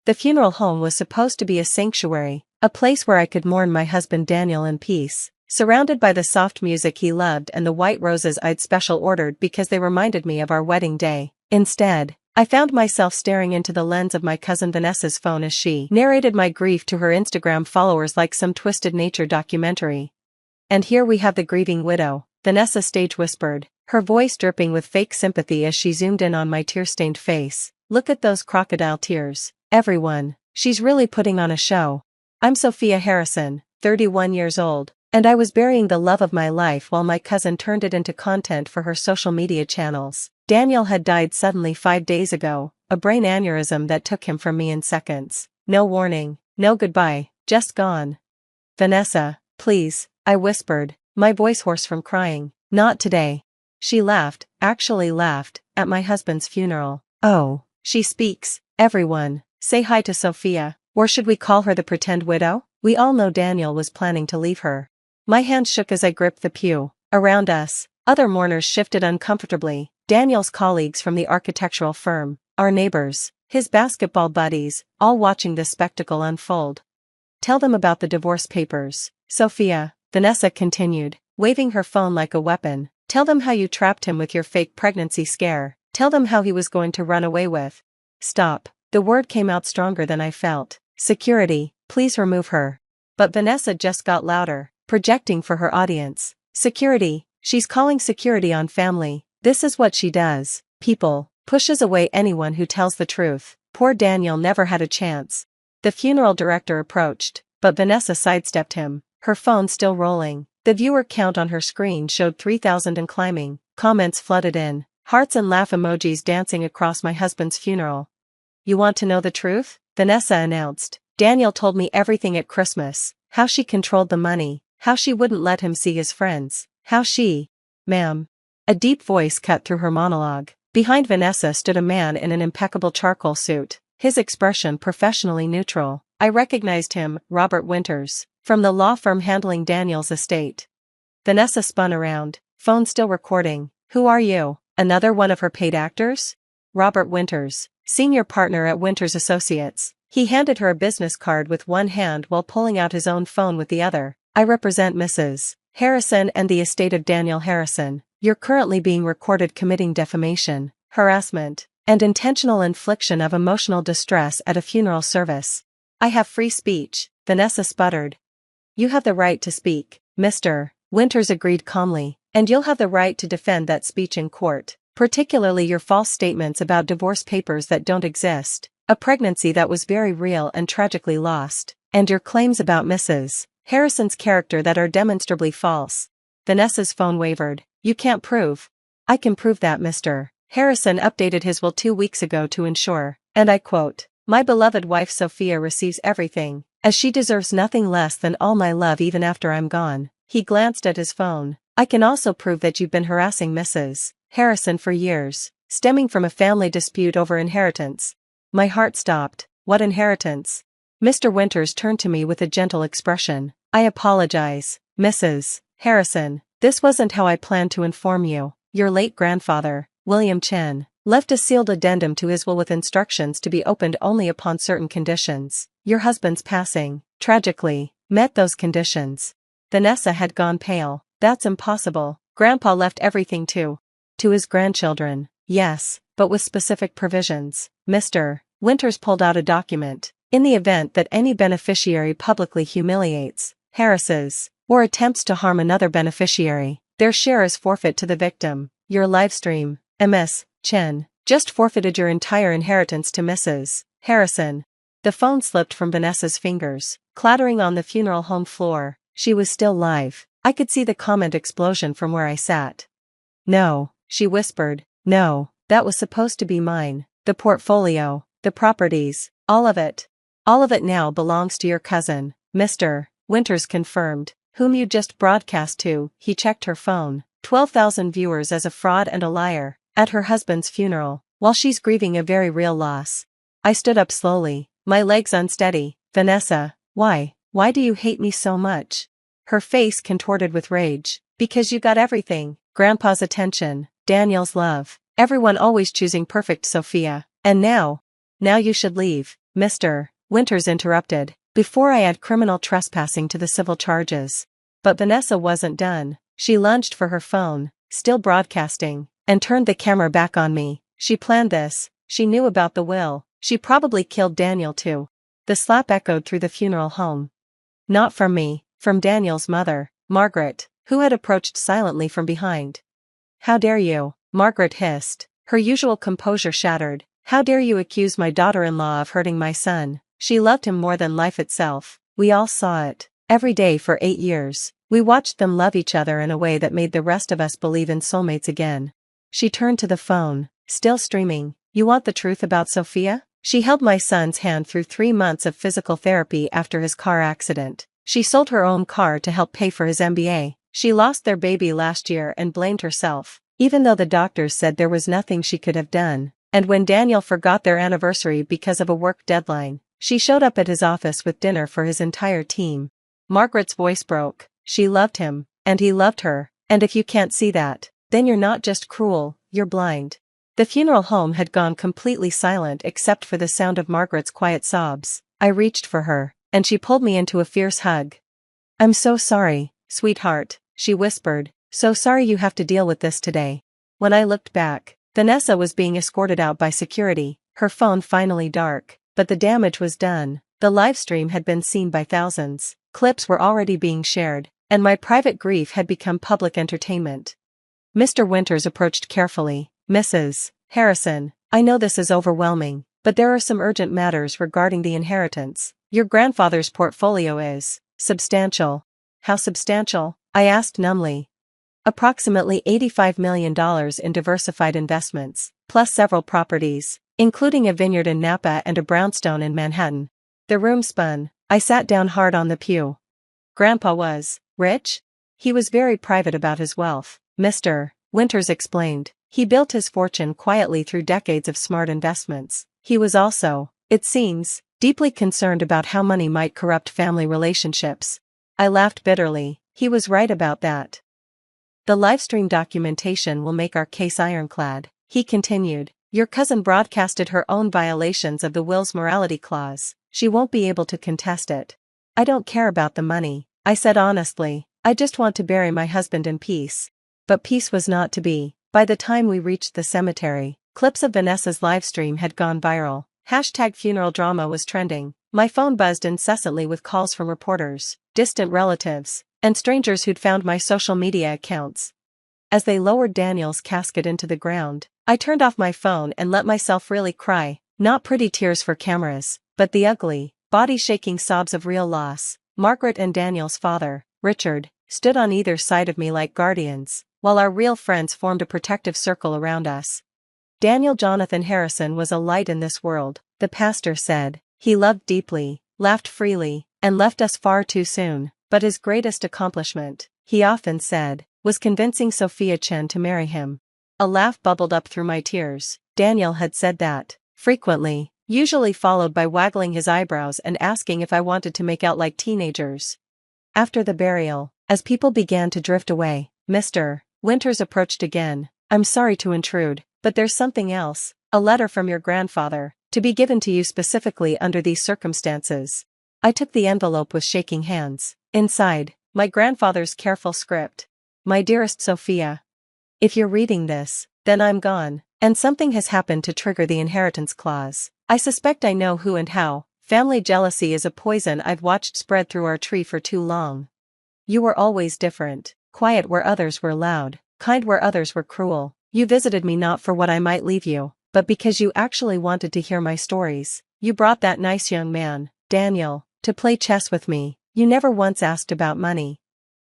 The funeral home was supposed to be a sanctuary, a place where I could mourn my husband Daniel in peace, surrounded by the soft music he loved and the white roses I'd special ordered because they reminded me of our wedding day. Instead, I found myself staring into the lens of my cousin Vanessa's phone as she narrated my grief to her Instagram followers like some twisted nature documentary. "And here we have the grieving widow," Vanessa stage whispered, her voice dripping with fake sympathy as she zoomed in on my tear-stained face. "Look at those crocodile tears, everyone. She's really putting on a show." I'm Sophia Harrison, 31 years old, and I was burying the love of my life while my cousin turned it into content for her social media channels. Daniel had died suddenly 5 days ago, a brain aneurysm that took him from me in seconds. No warning, no goodbye, just gone. "Vanessa, please," I whispered, my voice hoarse from crying. "Not today." She laughed, actually laughed, at my husband's funeral. "Oh, she speaks. Everyone, say hi to Sophia, or should we call her the pretend widow? We all know Daniel was planning to leave her." My hand shook as I gripped the pew. Around us, other mourners shifted uncomfortably. Daniel's colleagues from the architectural firm, our neighbors, his basketball buddies, all watching this spectacle unfold. "Tell them about the divorce papers, Sophia," Vanessa continued, waving her phone like a weapon. "Tell them how you trapped him with your fake pregnancy scare. Tell them how he was going to run away with." Stop. The word came out stronger than I felt. "Security, please remove her." But Vanessa just got louder, projecting for her audience. "Security, she's calling security on family. This is what she does. People, pushes away anyone who tells the truth. Poor Daniel never had a chance." The funeral director approached, but Vanessa sidestepped him, her phone still rolling. The viewer count on her screen showed 3,000 and climbing. Comments flooded in, hearts and laugh emojis dancing across my husband's funeral. "You want to know the truth?" Vanessa announced. "Daniel told me everything at Christmas, how she controlled the money, how she wouldn't let him see his friends, how she—" "Ma'am." A deep voice cut through her monologue. Behind Vanessa stood a man in an impeccable charcoal suit, his expression professionally neutral. I recognized him, Robert Winters, from the law firm handling Daniel's estate. Vanessa spun around, phone still recording. "Who are you? Another one of her paid actors?" "Robert Winters, senior partner at Winters Associates." He handed her a business card with one hand while pulling out his own phone with the other. "I represent Mrs. Harrison and the estate of Daniel Harrison. You're currently being recorded committing defamation, harassment, and intentional infliction of emotional distress at a funeral service." "I have free speech," Vanessa sputtered. "You have the right to speak, Mr. Winters agreed calmly, "and you'll have the right to defend that speech in court, particularly your false statements about divorce papers that don't exist, a pregnancy that was very real and tragically lost, and your claims about Mrs. Harrison's character that are demonstrably false." Vanessa's phone wavered. "You can't prove." "I can prove that Mr. Harrison updated his will 2 weeks ago to ensure, and I quote, my beloved wife Sophia receives everything, as she deserves nothing less than all my love even after I'm gone." He glanced at his phone. "I can also prove that you've been harassing Mrs. Harrison for years, stemming from a family dispute over inheritance." My heart stopped. "What inheritance?" Mr. Winters turned to me with a gentle expression. "I apologize, Mrs. Harrison. This wasn't how I planned to inform you. Your late grandfather, William Chen, left a sealed addendum to his will with instructions to be opened only upon certain conditions. Your husband's passing, tragically, met those conditions." Vanessa had gone pale. "That's impossible. Grandpa left everything to his grandchildren." "Yes, but with specific provisions." Mr. Winters pulled out a document. "In the event that any beneficiary publicly humiliates, harasses, or attempts to harm another beneficiary, their share is forfeit to the victim. Your livestream, Ms. Chen, just forfeited your entire inheritance to Mrs. Harrison." The phone slipped from Vanessa's fingers, clattering on the funeral home floor. She was still live. I could see the comment explosion from where I sat. "No," she whispered. "No, that was supposed to be mine. The portfolio, the properties, all of it. All of it now belongs to your cousin, Mr. Winters confirmed, whom you just broadcast to." He checked her phone. 12,000 viewers as a fraud and a liar, at her husband's funeral, while she's grieving a very real loss. I stood up slowly, my legs unsteady. "Vanessa, why do you hate me so much?" Her face contorted with rage. "Because you got everything. Grandpa's attention, Daniel's love, everyone always choosing perfect Sophia. And now you should leave." Mr. Winters interrupted, before I add criminal trespassing to the civil charges. But Vanessa wasn't done. She lunged for her phone, still broadcasting, and turned the camera back on me. She planned this. She knew about the will. She probably killed Daniel too. The slap echoed through the funeral home. Not from me, from Daniel's mother, Margaret, who had approached silently from behind. "How dare you?" Margaret hissed, her usual composure shattered. "How dare you accuse my daughter-in-law of hurting my son? She loved him more than life itself. We all saw it. Every day for 8 years, we watched them love each other in a way that made the rest of us believe in soulmates again." She turned to the phone, still streaming. "You want the truth about Sophia? She held my son's hand through 3 months of physical therapy after his car accident. She sold her own car to help pay for his MBA. She lost their baby last year and blamed herself, even though the doctors said there was nothing she could have done. And when Daniel forgot their anniversary because of a work deadline, she showed up at his office with dinner for his entire team." Margaret's voice broke. "She loved him, and he loved her, and if you can't see that, then you're not just cruel, you're blind." The funeral home had gone completely silent except for the sound of Margaret's quiet sobs. I reached for her, and she pulled me into a fierce hug. "I'm so sorry, sweetheart," she whispered, "so sorry you have to deal with this today." When I looked back, Vanessa was being escorted out by security, her phone finally dark, but the damage was done. The livestream had been seen by thousands, clips were already being shared, and my private grief had become public entertainment. Mr. Winters approached carefully. "Mrs. Harrison, I know this is overwhelming, but there are some urgent matters regarding the inheritance. Your grandfather's portfolio is substantial." "How substantial?" I asked numbly. "Approximately $85 million in diversified investments, plus several properties, including a vineyard in Napa and a brownstone in Manhattan." The room spun. I sat down hard on the pew. "Grandpa was rich?" "He was very private about his wealth," Mr. Winters explained. "He built his fortune quietly through decades of smart investments. He was also, it seems, deeply concerned about how money might corrupt family relationships." I laughed bitterly. He was right about that. "The livestream documentation will make our case ironclad," he continued. "Your cousin broadcasted her own violations of the will's morality clause. She won't be able to contest it." "I don't care about the money," I said honestly. "I just want to bury my husband in peace." But peace was not to be. By the time we reached the cemetery, clips of Vanessa's livestream had gone viral. #funeral drama was trending. My phone buzzed incessantly with calls from reporters, distant relatives, and strangers who'd found my social media accounts. As they lowered Daniel's casket into the ground, I turned off my phone and let myself really cry, not pretty tears for cameras, but the ugly, body-shaking sobs of real loss. Margaret and Daniel's father, Richard, stood on either side of me like guardians, while our real friends formed a protective circle around us. Daniel Jonathan Harrison was a light in this world, the pastor said. He loved deeply, laughed freely, and left us far too soon, but his greatest accomplishment, he often said, was convincing Sophia Chen to marry him. A laugh bubbled up through my tears. Daniel had said that, frequently, usually followed by waggling his eyebrows and asking if I wanted to make out like teenagers. After the burial, as people began to drift away, Mr. Winters approached again. "I'm sorry to intrude, but there's something else, a letter from your grandfather, to be given to you specifically under these circumstances." I took the envelope with shaking hands. Inside, my grandfather's careful script. "My dearest Sophia, if you're reading this, then I'm gone, and something has happened to trigger the inheritance clause. I suspect I know who and how. Family jealousy is a poison I've watched spread through our tree for too long. You were always different, quiet where others were loud, kind where others were cruel. You visited me not for what I might leave you, but because you actually wanted to hear my stories. You brought that nice young man, Daniel, to play chess with me. You never once asked about money.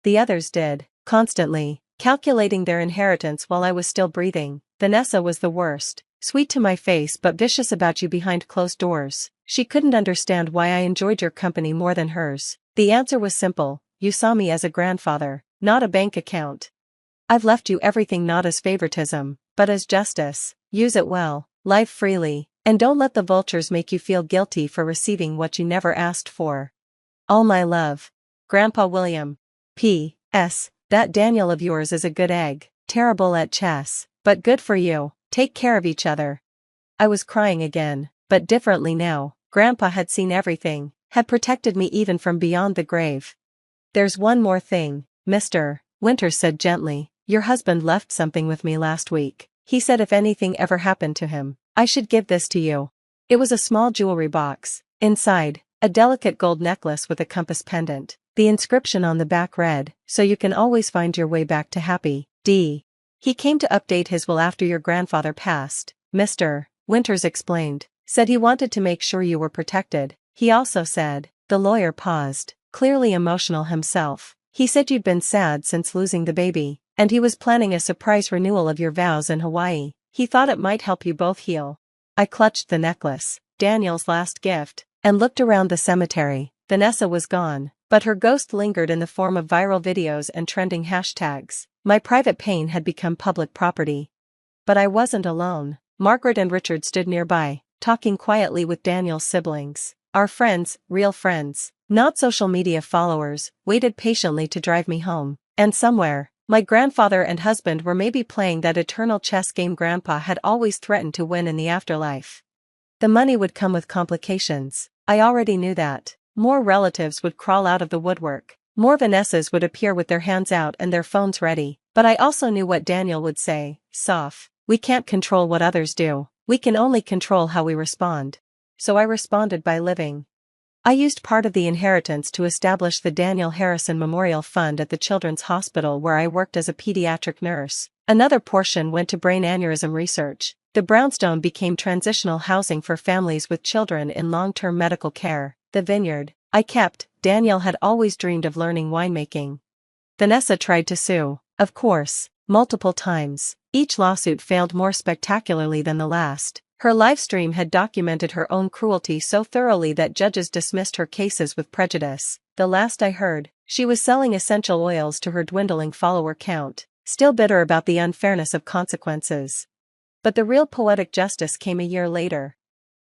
The others did, constantly, calculating their inheritance while I was still breathing. Vanessa was the worst, sweet to my face but vicious about you behind closed doors. She couldn't understand why I enjoyed your company more than hers. The answer was simple. You saw me as a grandfather, not a bank account. I've left you everything not as favoritism, but as justice. Use it well, live freely, and don't let the vultures make you feel guilty for receiving what you never asked for. All my love. Grandpa William. P.S. That Daniel of yours is a good egg, terrible at chess, but good for you. Take care of each other." I was crying again, but differently now. Grandpa had seen everything, had protected me even from beyond the grave. There's one more thing, Mr. Winters said gently. Your husband left something with me last week. He said if anything ever happened to him, I should give this to you. It was a small jewelry box. Inside, a delicate gold necklace with a compass pendant. The inscription on the back read, "So you can always find your way back to happy, D." He came to update his will after your grandfather passed, Mr. Winters explained. Said he wanted to make sure you were protected. He also said, the lawyer paused, clearly emotional himself. He said you'd been sad since losing the baby, and he was planning a surprise renewal of your vows in Hawaii. He thought it might help you both heal. I clutched the necklace, Daniel's last gift, and looked around the cemetery. Vanessa was gone, but her ghost lingered in the form of viral videos and trending hashtags. My private pain had become public property. But I wasn't alone. Margaret and Richard stood nearby, talking quietly with Daniel's siblings. Our friends, real friends, not social media followers, waited patiently to drive me home. And somewhere, my grandfather and husband were maybe playing that eternal chess game Grandpa had always threatened to win in the afterlife. The money would come with complications. I already knew that. More relatives would crawl out of the woodwork. More Vanessas would appear with their hands out and their phones ready. But I also knew what Daniel would say. Soph, we can't control what others do. We can only control how we respond. So I responded by living. I used part of the inheritance to establish the Daniel Harrison Memorial Fund at the Children's Hospital where I worked as a pediatric nurse. Another portion went to brain aneurysm research. The brownstone became transitional housing for families with children in long-term medical care. The vineyard I kept. Daniel had always dreamed of learning winemaking. Vanessa tried to sue, of course, multiple times. Each lawsuit failed more spectacularly than the last. Her livestream had documented her own cruelty so thoroughly that judges dismissed her cases with prejudice. The last I heard, she was selling essential oils to her dwindling follower count, still bitter about the unfairness of consequences. But the real poetic justice came a year later.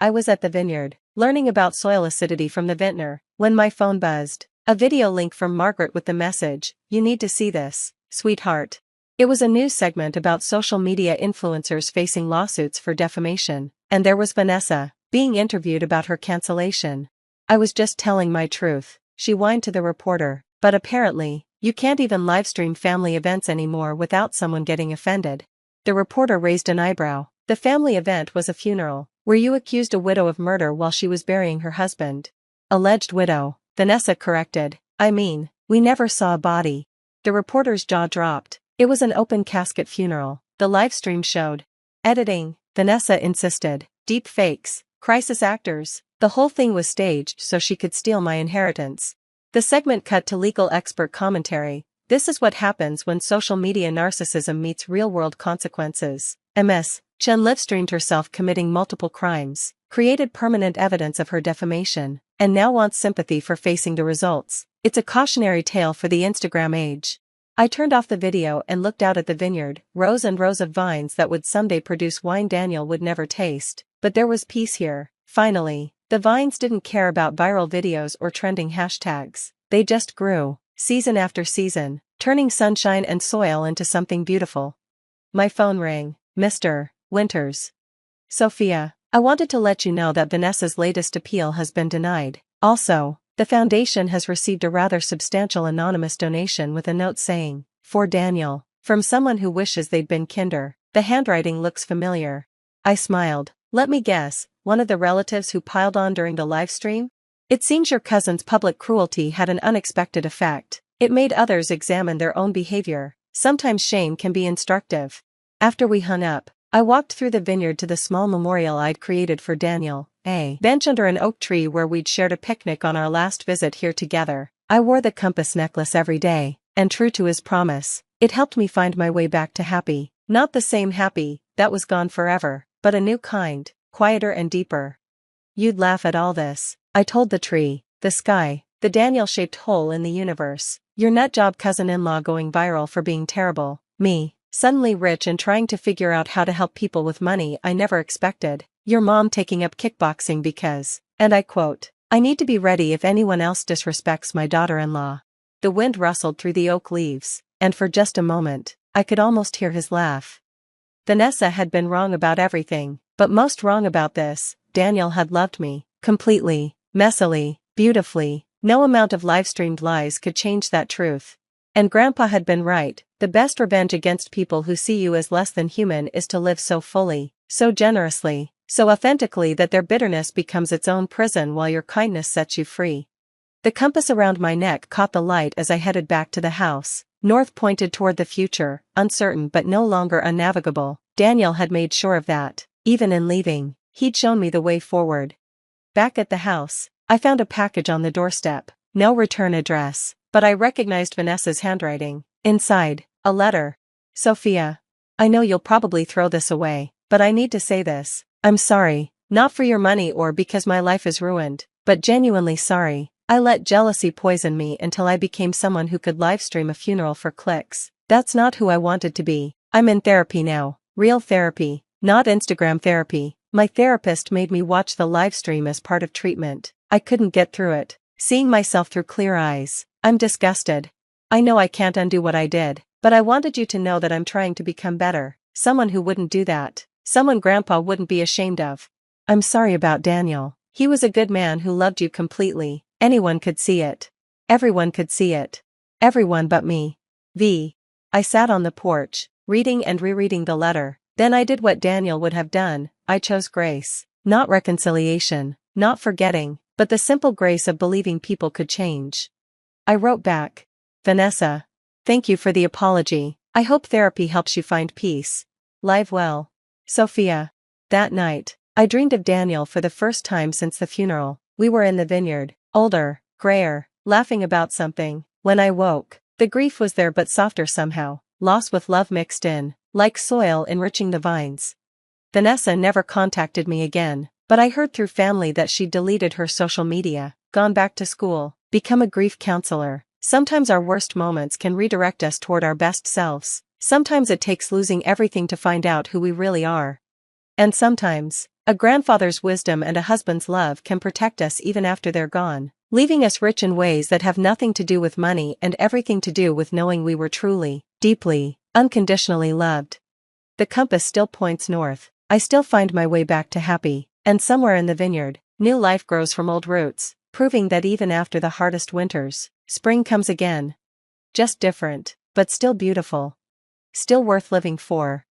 I was at the vineyard, learning about soil acidity from the vintner, when my phone buzzed. A video link from Margaret with the message, "You need to see this, sweetheart." It was a news segment about social media influencers facing lawsuits for defamation, and there was Vanessa, being interviewed about her cancellation. I was just telling my truth, she whined to the reporter, but apparently, you can't even livestream family events anymore without someone getting offended. The reporter raised an eyebrow. The family event was a funeral, where you accused a widow of murder while she was burying her husband. Alleged widow, Vanessa corrected. I mean, we never saw a body. The reporter's jaw dropped. It was an open casket funeral, the livestream showed. Editing, Vanessa insisted. Deep fakes, crisis actors, the whole thing was staged so she could steal my inheritance. The segment cut to legal expert commentary. This is what happens when social media narcissism meets real-world consequences. Ms. Chen livestreamed herself committing multiple crimes, created permanent evidence of her defamation, and now wants sympathy for facing the results. It's a cautionary tale for the Instagram age. I turned off the video and looked out at the vineyard, rows and rows of vines that would someday produce wine Daniel would never taste. But there was peace here, finally. The vines didn't care about viral videos or trending hashtags. They just grew, season after season, turning sunshine and soil into something beautiful. My phone rang. Mr. Winters. Sophia, I wanted to let you know that Vanessa's latest appeal has been denied. Also, the foundation has received a rather substantial anonymous donation with a note saying, "For Daniel," from someone who wishes they'd been kinder. The handwriting looks familiar. I smiled. Let me guess, one of the relatives who piled on during the livestream? It seems your cousin's public cruelty had an unexpected effect. It made others examine their own behavior. Sometimes shame can be instructive. After we hung up, I walked through the vineyard to the small memorial I'd created for Daniel, a bench under an oak tree where we'd shared a picnic on our last visit here together. I wore the compass necklace every day, and true to his promise, it helped me find my way back to happy. Not the same happy, that was gone forever, but a new kind, quieter and deeper. You'd laugh at all this, I told the tree, the sky, the Daniel-shaped hole in the universe. Your nutjob cousin-in-law going viral for being terrible. Me, suddenly rich and trying to figure out how to help people with money I never expected. Your mom taking up kickboxing because, and I quote, "I need to be ready if anyone else disrespects my daughter-in-law." The wind rustled through the oak leaves, and for just a moment, I could almost hear his laugh. Vanessa had been wrong about everything, but most wrong about this. Daniel had loved me, Completely, messily, beautifully, no amount of live-streamed lies could change that truth. And Grandpa had been right, the best revenge against people who see you as less than human is to live so fully, so generously, so authentically that their bitterness becomes its own prison while your kindness sets you free. The compass around my neck caught the light as I headed back to the house. North pointed toward the future, uncertain but no longer unnavigable. Daniel had made sure of that. Even in leaving, he'd shown me the way forward. Back at the house, I found a package on the doorstep. No return address, but I recognized Vanessa's handwriting. Inside, a letter. Sophia. I know you'll probably throw this away, but I need to say this. I'm sorry, not for your money or because my life is ruined, but genuinely sorry. I let jealousy poison me until I became someone who could livestream a funeral for clicks. That's not who I wanted to be. I'm in therapy now. Real therapy, not Instagram therapy. My therapist made me watch the livestream as part of treatment. I couldn't get through it. Seeing myself through clear eyes. I'm disgusted. I know I can't undo what I did, but I wanted you to know that I'm trying to become better. Someone who wouldn't do that. Someone Grandpa wouldn't be ashamed of. I'm sorry about Daniel. He was a good man who loved you completely. Anyone could see it. Everyone could see it. Everyone but me. V. I sat on the porch, reading and rereading the letter. Then I did what Daniel would have done. I chose grace. Not reconciliation, not forgetting, but the simple grace of believing people could change. I wrote back. Vanessa. Thank you for the apology. I hope therapy helps you find peace. Live well. Sophia. That night, I dreamed of Daniel for the first time since the funeral. We were in the vineyard. Older, grayer, laughing about something. When I woke, the grief was there but softer somehow, loss with love mixed in, like soil enriching the vines. Vanessa never contacted me again, but I heard through family that she'd deleted her social media, gone back to school, become a grief counselor. Sometimes our worst moments can redirect us toward our best selves. Sometimes it takes losing everything to find out who we really are. And sometimes, a grandfather's wisdom and a husband's love can protect us even after they're gone, leaving us rich in ways that have nothing to do with money and everything to do with knowing we were truly, deeply, unconditionally loved. The compass still points north. I still find my way back to happy, and somewhere in the vineyard, new life grows from old roots, proving that even after the hardest winters, spring comes again. Just different, but still beautiful. Still worth living for.